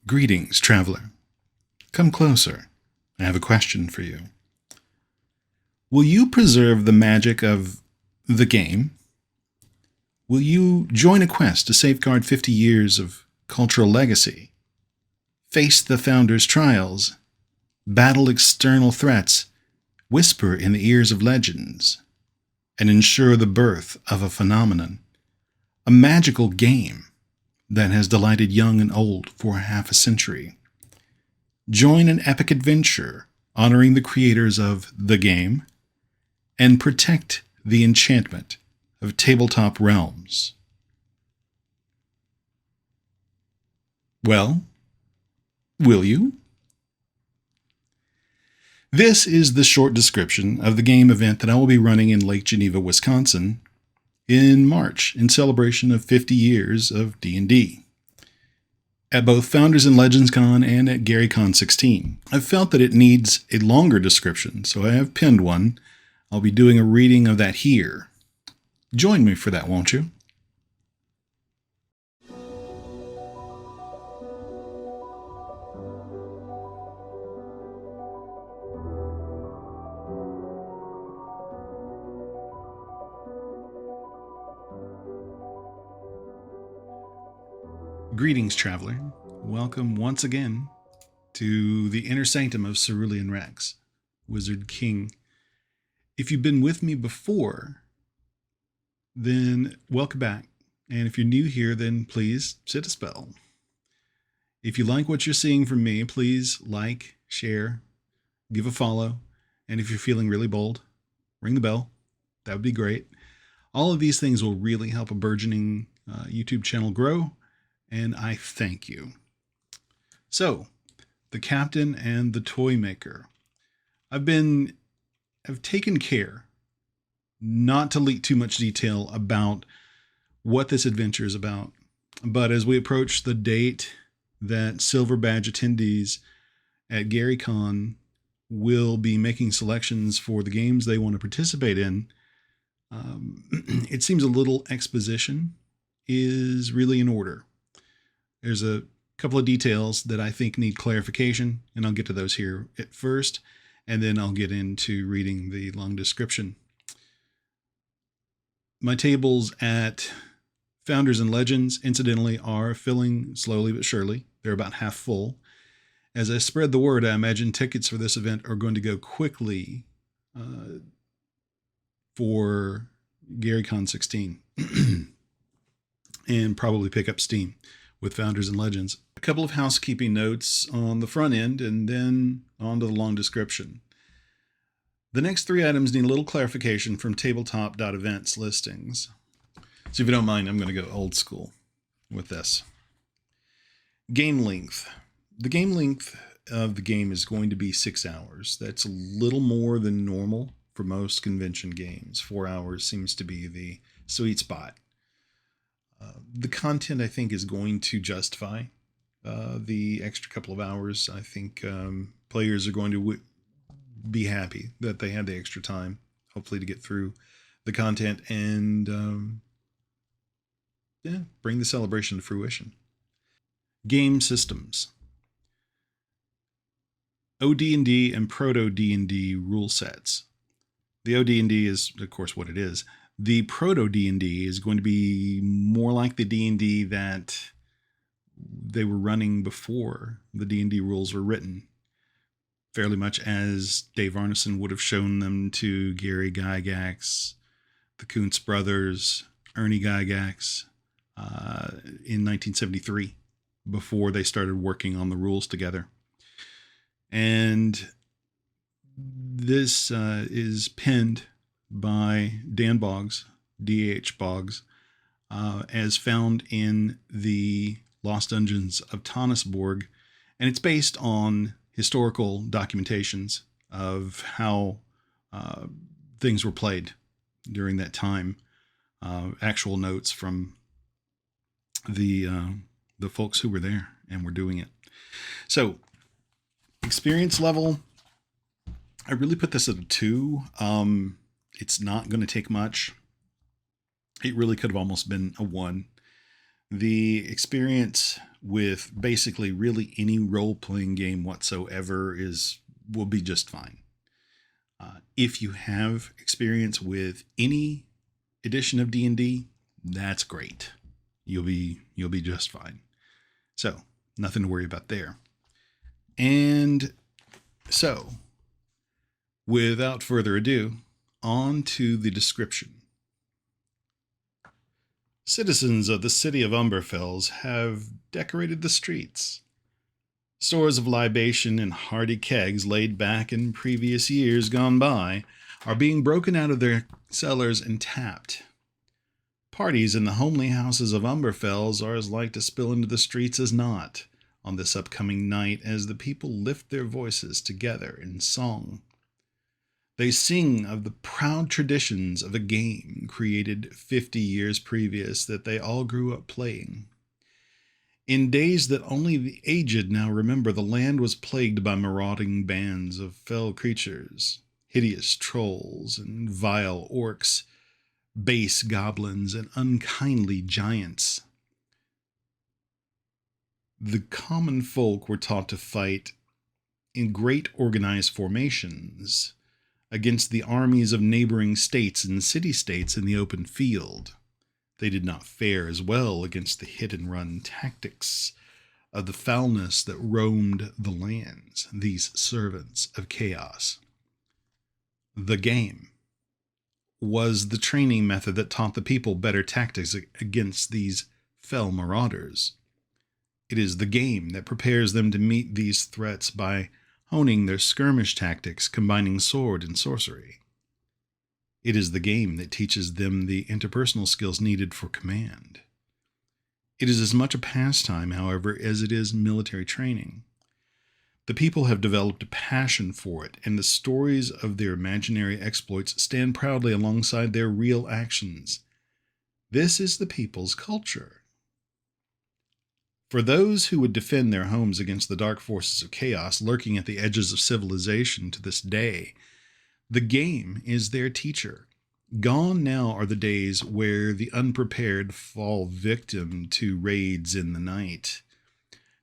Greetings, traveler. Come closer. I have a question for you. Will you preserve the magic of the game? Will you join a quest to safeguard 50 years of cultural legacy? Face the founder's trials? Battle external threats? Whisper in the ears of legends? And ensure the birth of a phenomenon? A magical game that has delighted young and old for half a century. Join an epic adventure honoring the creators of the game and protect the enchantment of tabletop realms. Well, will you? This is the short description of the game event that I will be running in Lake Geneva, Wisconsin in March in celebration of 50 years of D&D. At both Founders and Legends Con and at GaryCon XIV. I've felt that it needs a longer description, so I have penned one. I'll be doing a reading of that here. Join me for that, won't you? Greetings, traveler. Welcome once again to the inner sanctum of Cerulean Rex, Wizard King. If you've been with me before, then welcome back. And if you're new here, then please sit a spell. If you like what you're seeing from me, please like, share, give a follow. And if you're feeling really bold, ring the bell. That would be great. All of these things will really help a burgeoning YouTube channel grow. And I thank you. So, the Captain and the Toymaker. I've taken care not to leak too much detail about what this adventure is about. But as we approach the date that Silver Badge attendees at GaryCon will be making selections for the games they want to participate in, it seems a little exposition is really in order. There's a couple of details that I think need clarification, and I'll get to those here at first, and then I'll get into reading the long description. My tables at Founders and Legends, incidentally, are filling slowly but surely. They're about half full. As I spread the word, I imagine tickets for this event are going to go quickly for GaryCon XIV and probably pick up steam with Founders and Legends. A couple of housekeeping notes on the front end and then on to the long description. The next three items need a little clarification from tabletop.events listings. So if you don't mind, I'm going to go old school with this. Game length. The game length of the game is going to be 6 hours. That's a little more than normal for most convention games. 4 hours seems to be the sweet spot. The content, I think, is going to justify the extra couple of hours. I think players are going to be happy that they had the extra time, hopefully, to get through the content and bring the celebration to fruition. Game systems. OD&D and Proto-D&D rule sets. The OD&D is, of course, what it is. The Proto-D&D is going to be more like the D&D that they were running before the D&D rules were written, fairly much as Dave Arneson would have shown them to Gary Gygax, the Kuntz brothers, Ernie Gygax in 1973, before they started working on the rules together. And this is penned by Dan Boggs, D.H. Boggs, as found in the Lost Dungeons of Tanisborg, and it's based on historical documentations of how things were played during that time, actual notes from the folks who were there and were doing it. So, experience level, I really put this at a 2. It's not going to take much. It really could have almost been a 1. The experience with basically really any role-playing game whatsoever will be just fine. If you have experience with any edition of D&D, that's great. You'll be just fine. So, nothing to worry about there. And so, without further ado, on to the description. Citizens of the city of Umberfells have decorated the streets. Stores of libation and hardy kegs laid back in previous years gone by are being broken out of their cellars and tapped. Parties in the homely houses of Umberfells are as like to spill into the streets as not on this upcoming night as the people lift their voices together in song. They sing of the proud traditions of a game created 50 years previous that they all grew up playing. In days that only the aged now remember, the land was plagued by marauding bands of fell creatures, hideous trolls and vile orcs, base goblins and unkindly giants. The common folk were taught to fight in great organized formations against the armies of neighboring states and city-states in the open field. They did not fare as well against the hit-and-run tactics of the foulness that roamed the lands, these servants of chaos. The game was the training method that taught the people better tactics against these fell marauders. It is the game that prepares them to meet these threats by honing their skirmish tactics, combining sword and sorcery. It is the game that teaches them the interpersonal skills needed for command. It is as much a pastime, however, as it is military training. The people have developed a passion for it, and the stories of their imaginary exploits stand proudly alongside their real actions. This is the people's culture. For those who would defend their homes against the dark forces of chaos lurking at the edges of civilization to this day, the game is their teacher. Gone now are the days where the unprepared fall victim to raids in the night.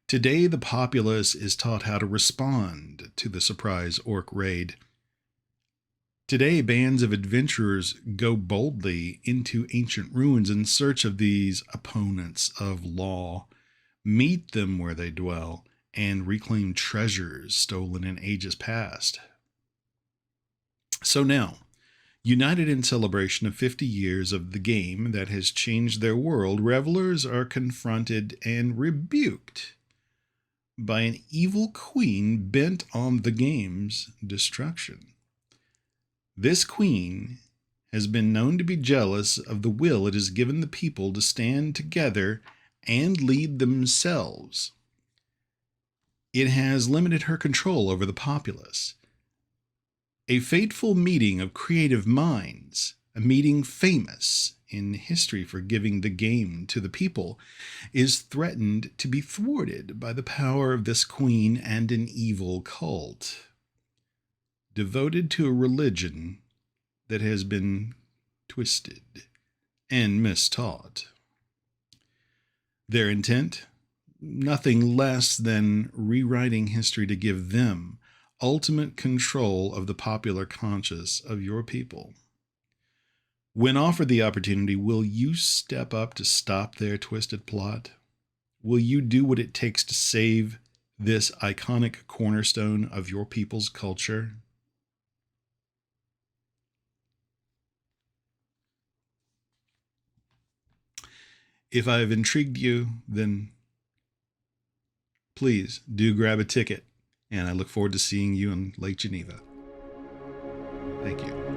Today, the populace is taught how to respond to the surprise orc raid. Today, bands of adventurers go boldly into ancient ruins in search of these opponents of law, meet them where they dwell, and reclaim treasures stolen in ages past. So now, united in celebration of 50 years of the game that has changed their world, revelers are confronted and rebuked by an evil queen bent on the game's destruction. This queen has been known to be jealous of the will it has given the people to stand together and lead themselves. It has limited her control over the populace. A fateful meeting of creative minds, a meeting famous in history for giving the game to the people, is threatened to be thwarted by the power of this queen and an evil cult, devoted to a religion that has been twisted and mistaught. Their intent? Nothing less than rewriting history to give them ultimate control of the popular conscience of your people. When offered the opportunity, will you step up to stop their twisted plot? Will you do what it takes to save this iconic cornerstone of your people's culture? If I have intrigued you, then please do grab a ticket, and I look forward to seeing you in Lake Geneva. Thank you.